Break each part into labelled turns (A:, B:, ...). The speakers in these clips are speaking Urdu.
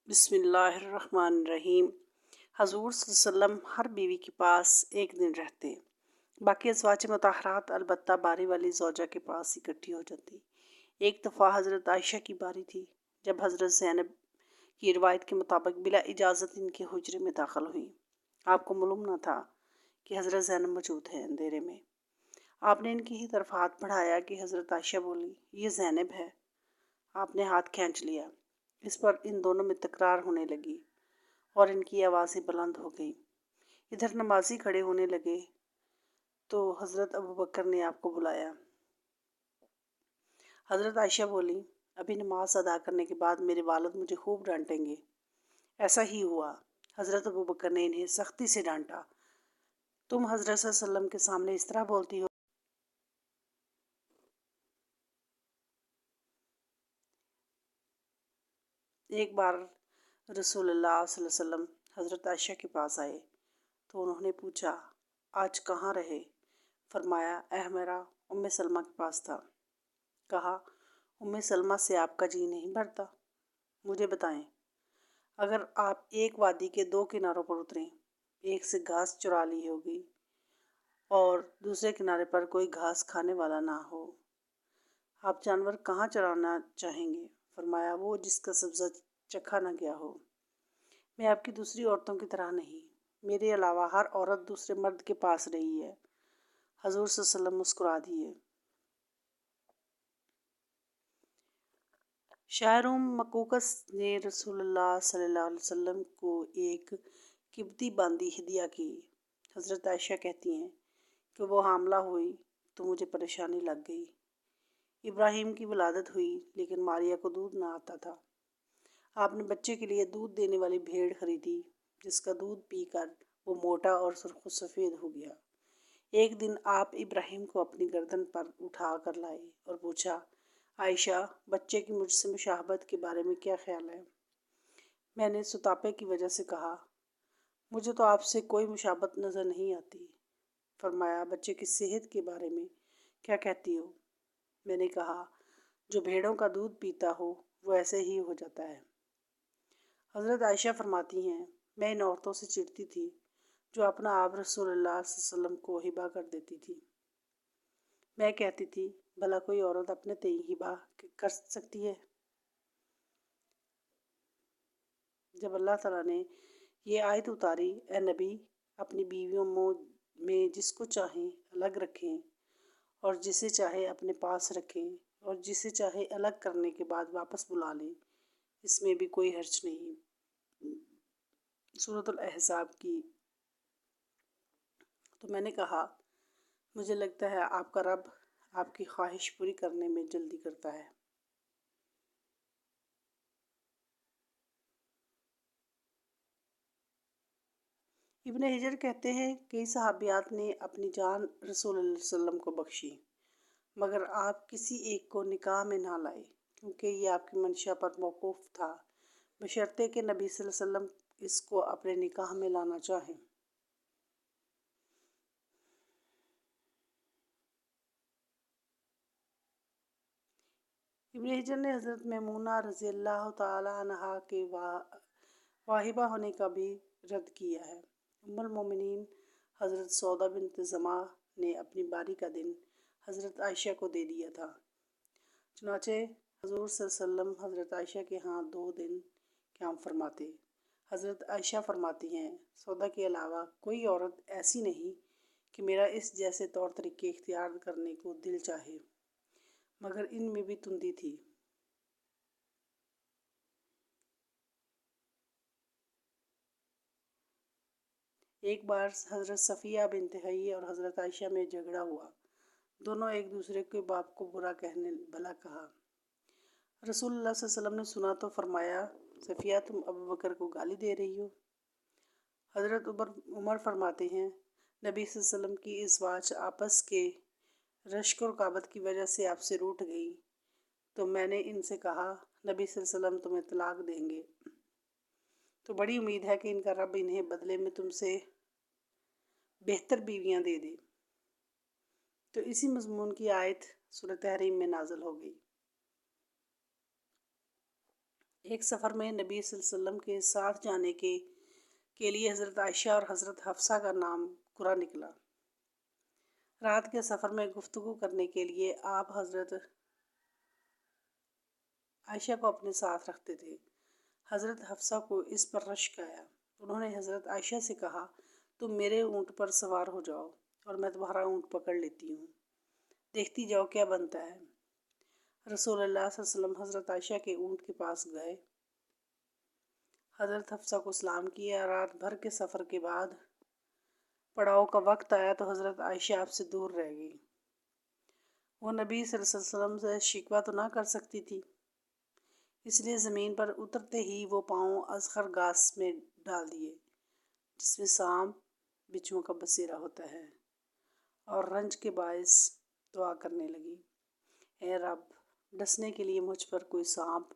A: بسم اللہ الرحمن الرحیم۔ حضور صلی اللہ علیہ وسلم ہر بیوی کے پاس ایک دن رہتے، باقی ازواج مطہرات البتہ باری والی زوجہ کے پاس اکٹھی ہو جاتی۔ ایک دفعہ حضرت عائشہ کی باری تھی جب حضرت زینب کی روایت کے مطابق بلا اجازت ان کے حجرے میں داخل ہوئی۔ آپ کو معلوم نہ تھا کہ حضرت زینب موجود ہے۔ اندھیرے میں آپ نے ان کی ہی طرف ہاتھ بڑھایا کہ حضرت عائشہ بولی، یہ زینب ہے۔ آپ نے ہاتھ کھینچ لیا۔ اس پر ان دونوں میں تکرار ہونے لگی اور ان کی آوازیں بلند ہو گئیں۔ ادھر نمازی کھڑے ہونے لگے تو حضرت ابوبکر نے آپ کو بلایا۔ حضرت عائشہ بولی، ابھی نماز ادا کرنے کے بعد میرے والد مجھے خوب ڈانٹیں گے۔ ایسا ہی ہوا۔ حضرت ابوبکر نے انہیں سختی سے ڈانٹا۔ تم حضرت صلی اللہ علیہ وسلم کے سامنے اس طرح بولتی ہو؟ ایک بار رسول اللہ صلی اللہ علیہ وسلم حضرت عائشہ کے پاس آئے تو انہوں نے پوچھا، آج کہاں رہے؟ فرمایا، میرا ام سلمہ کے پاس تھا۔ کہا، ام سلمہ سے آپ کا جی نہیں بھرتا؟ مجھے بتائیں، اگر آپ ایک وادی کے دو کناروں پر اتریں، ایک سے گھاس چرا لی ہوگی اور دوسرے کنارے پر کوئی گھاس کھانے والا نہ ہو، آپ جانور کہاں چرانا چاہیں گے؟ فرمایا، وہ جس کا سبزہ چکھا نہ گیا ہو۔ میں آپ کی دوسری عورتوں کی طرح نہیں، میرے علاوہ ہر عورت دوسرے مرد کے پاس رہی ہے۔ حضور صلی اللہ علیہ وسلم مسکرا دیے۔ شاہ روم مقوقس نے رسول اللہ صلی اللہ علیہ وسلم کو ایک قیمتی باندی ہدیہ کی۔ حضرت عائشہ کہتی ہیں کہ وہ حاملہ ہوئی تو مجھے پریشانی لگ گئی۔ ابراہیم کی ولادت ہوئی لیکن ماریہ کو دودھ نہ آتا تھا۔ آپ نے بچے کے لیے دودھ دینے والی بھیڑ خریدی جس کا دودھ پی کر وہ موٹا اور سرخ و سفید ہو گیا۔ ایک دن آپ ابراہیم کو اپنی گردن پر اٹھا کر لائے اور پوچھا، عائشہ، بچے کی مجھ سے مشابہت کے بارے میں کیا خیال ہے؟ میں نے سطاپے کی وجہ سے کہا، مجھے تو آپ سے کوئی مشابہت نظر نہیں آتی۔ فرمایا، بچے کی صحت کے بارے میں کیا کہتی ہو؟ میں نے کہا، جو بھیڑوں کا دودھ پیتا ہو وہ ایسے ہی ہو جاتا ہے۔ حضرت عائشہ فرماتی ہیں، میں ان عورتوں سے چڑھتی تھی جو اپنا آپ رسول اللہ صلی اللہ علیہ وسلم کو ہبہ کر دیتی تھی۔ میں کہتی تھی، بھلا کوئی عورت اپنے تئیں ہبہ کر سکتی ہے؟ جب اللہ تعالیٰ نے یہ آیت اتاری، اے نبی، اپنی بیویوں میں جس کو چاہیں الگ رکھیں اور جسے چاہے اپنے پاس رکھیں اور جسے چاہے الگ کرنے کے بعد واپس بلا لیں، اس میں بھی کوئی حرج نہیں۔ سورۃ الاحزاب کی۔ تو میں نے کہا، مجھے لگتا ہے آپ کا رب آپ کی خواہش پوری کرنے میں جلدی کرتا ہے۔ ابن حجر کہتے ہیں، کئی صحابیات نے اپنی جان رسول اللہ صلی اللہ علیہ وسلم کو بخشی مگر آپ کسی ایک کو نکاح میں نہ لائے کیونکہ یہ آپ کی منشا پر موقوف تھا، بشرطے کہ نبی صلی اللہ علیہ وسلم اس کو اپنے نکاح میں لانا چاہیں۔ ابن حجر نے حضرت میمونہ رضی اللہ تعالی عنہا کے واہبہ ہونے کا بھی رد کیا ہے۔ ام المومنین حضرت سودا بنت زمعہ نے اپنی باری کا دن حضرت عائشہ کو دے دیا تھا۔ چنانچہ حضور صلی اللہ علیہ وسلم حضرت عائشہ کے ہاں 2 دن قیام فرماتے۔ حضرت عائشہ فرماتی ہیں، سودا کے علاوہ کوئی عورت ایسی نہیں کہ میرا اس جیسے طور طریقے اختیار کرنے کو دل چاہے، مگر ان میں بھی تندی تھی۔ ایک بار حضرت صفیہ بنت حیی اور حضرت عائشہ میں جھگڑا ہوا۔ دونوں ایک دوسرے کے باپ کو برا کہنے بھلا کہا۔ رسول اللہ صلی اللہ علیہ وسلم نے سنا تو فرمایا، صفیہ، تم ابوبکر کو گالی دے رہی ہو؟ حضرت عمر فرماتے ہیں، نبی صلی اللہ علیہ وسلم کی ازواج آپس کے رشک و رکابت کی وجہ سے آپ سے روٹھ گئی تو میں نے ان سے کہا، نبی صلی اللہ علیہ وسلم تمہیں طلاق دیں گے تو بڑی امید ہے کہ ان کا رب انہیں بدلے میں تم سے بہتر بیویاں دے دے۔ تو اسی مضمون کی آیت سورۃ تحریم میں نازل ہو گئی۔ ایک سفر میں نبی صلی اللہ علیہ وسلم کے ساتھ جانے کے لیے حضرت عائشہ اور حضرت حفصہ کا نام قرآن نکلا۔ رات کے سفر میں گفتگو کرنے کے لیے آپ حضرت عائشہ کو اپنے ساتھ رکھتے تھے۔ حضرت حفصہ کو اس پر رشک آیا۔ انہوں نے حضرت عائشہ سے کہا، تم میرے اونٹ پر سوار ہو جاؤ اور میں تمہارا اونٹ پکڑ لیتی ہوں، دیکھتی جاؤ کیا بنتا ہے۔ رسول اللہ صلی اللہ علیہ وسلم حضرت عائشہ کے اونٹ کے پاس گئے، حضرت حفصہ کو سلام کیا۔ رات بھر کے سفر کے بعد پڑاؤ کا وقت آیا تو حضرت عائشہ آپ سے دور رہ گئی۔ وہ نبی صلی اللہ علیہ وسلم سے شکوہ تو نہ کر سکتی تھی، اس لیے زمین پر اترتے ہی وہ پاؤں اذخر گھاس میں ڈال دیے جس میں سانپ بچھوؤں کا بسیرا ہوتا ہے، اور رنج کے باعث دعا کرنے لگی، اے رب، ڈسنے کے لیے مجھ پر کوئی سانپ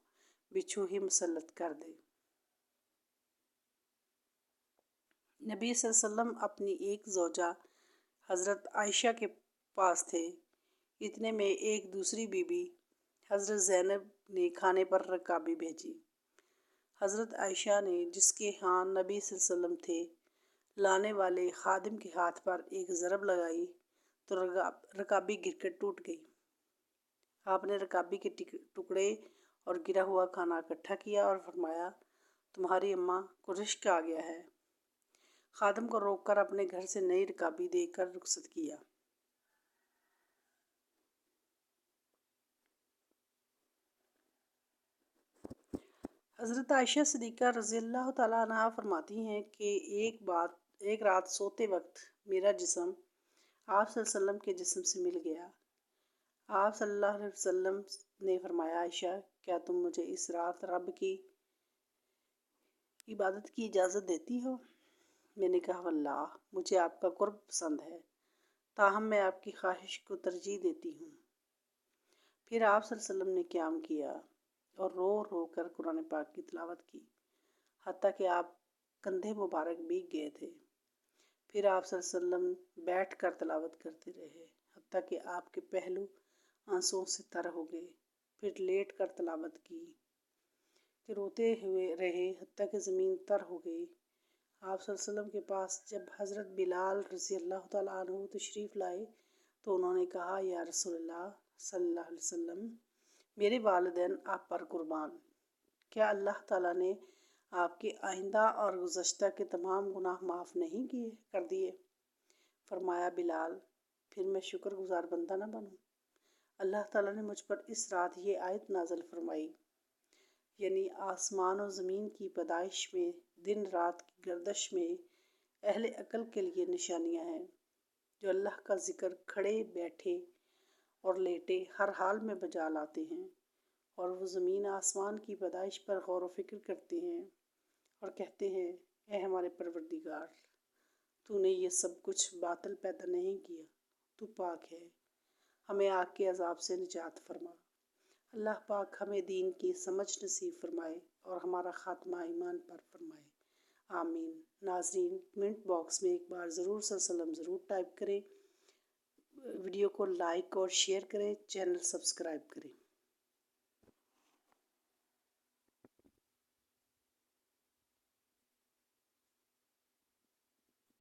A: بچھو ہی مسلط کر دے۔ نبی صلی اللہ علیہ وسلم اپنی ایک زوجہ حضرت عائشہ کے پاس تھے، اتنے میں ایک دوسری بی بی حضرت زینب نے کھانے پر رکابی بھیجی۔ حضرت عائشہ نے جس کے ہاں نبی صلی اللہ علیہ وسلم تھے لانے والے خادم کے ہاتھ پر ایک ضرب لگائی تو رکابی گر کر ٹوٹ گئی۔ آپ نے رکابی کے ٹکڑے اور گرا ہوا کھانا اکٹھا کیا اور فرمایا، تمہاری اماں کو رشک آ گیا ہے۔ خادم کو روک کر اپنے گھر سے نئی رکابی دے کر رخصت کیا۔ حضرت عائشہ صدیقہ رضی اللہ تعالیٰ عنہا فرماتی ہیں کہ ایک رات سوتے وقت میرا جسم آپ صلی اللہ علیہ وسلم کے جسم سے مل گیا۔ آپ صلی اللہ علیہ وسلم نے فرمایا، عائشہ، کیا تم مجھے اس رات رب کی عبادت کی اجازت دیتی ہو؟ میں نے کہا، واللہ مجھے آپ کا قرب پسند ہے، تاہم میں آپ کی خواہش کو ترجیح دیتی ہوں۔ پھر آپ صلی اللہ علیہ وسلم نے قیام کیا اور رو رو کر قرآن پاک کی تلاوت کی، حتیٰ کہ آپ کندھے مبارک بھیگ گئے تھے۔ پھر آپ صلی اللہ علیہ وسلم بیٹھ کر تلاوت کرتے رہے، حتیٰ کہ آپ کے پہلو آنسوؤں سے تر ہو گئے۔ پھر لیٹ کر تلاوت کی کہ روتے ہوئے رہے، حتیٰ کہ زمین تر ہو گئی۔ آپ صلی اللہ علیہ وسلم کے پاس جب حضرت بلال رضی اللہ تعالیٰ عنہ تشریف لائے تو انہوں نے کہا، یا رسول اللہ صلی اللہ علیہ وسلم، میرے والدین آپ پر قربان، کیا اللہ تعالیٰ نے آپ کے آئندہ اور گزشتہ کے تمام گناہ معاف نہیں کر دیے؟ فرمایا، بلال، پھر میں شکر گزار بندہ نہ بنوں؟ اللہ تعالیٰ نے مجھ پر اس رات یہ آیت نازل فرمائی، یعنی آسمان و زمین کی پیدائش میں، دن رات کی گردش میں اہل عقل کے لیے نشانیاں ہیں، جو اللہ کا ذکر کھڑے بیٹھے اور لیٹے ہر حال میں بجا لاتے ہیں، اور وہ زمین آسمان کی پیدائش پر غور و فکر کرتے ہیں اور کہتے ہیں، اے ہمارے پروردگار، تو نے یہ سب کچھ باطل پیدا نہیں کیا، تو پاک ہے، ہمیں آگ کے عذاب سے نجات فرما۔ اللہ پاک ہمیں دین کی سمجھ نصیب فرمائے اور ہمارا خاتمہ ایمان پر فرمائے، آمین۔ ناظرین، کمنٹ باکس میں ایک بار ضرور صلی اللہ علیہ وسلم ضرور ٹائپ کریں، ویڈیو کو لائک اور شیئر کریں، چینل سبسکرائب کریں۔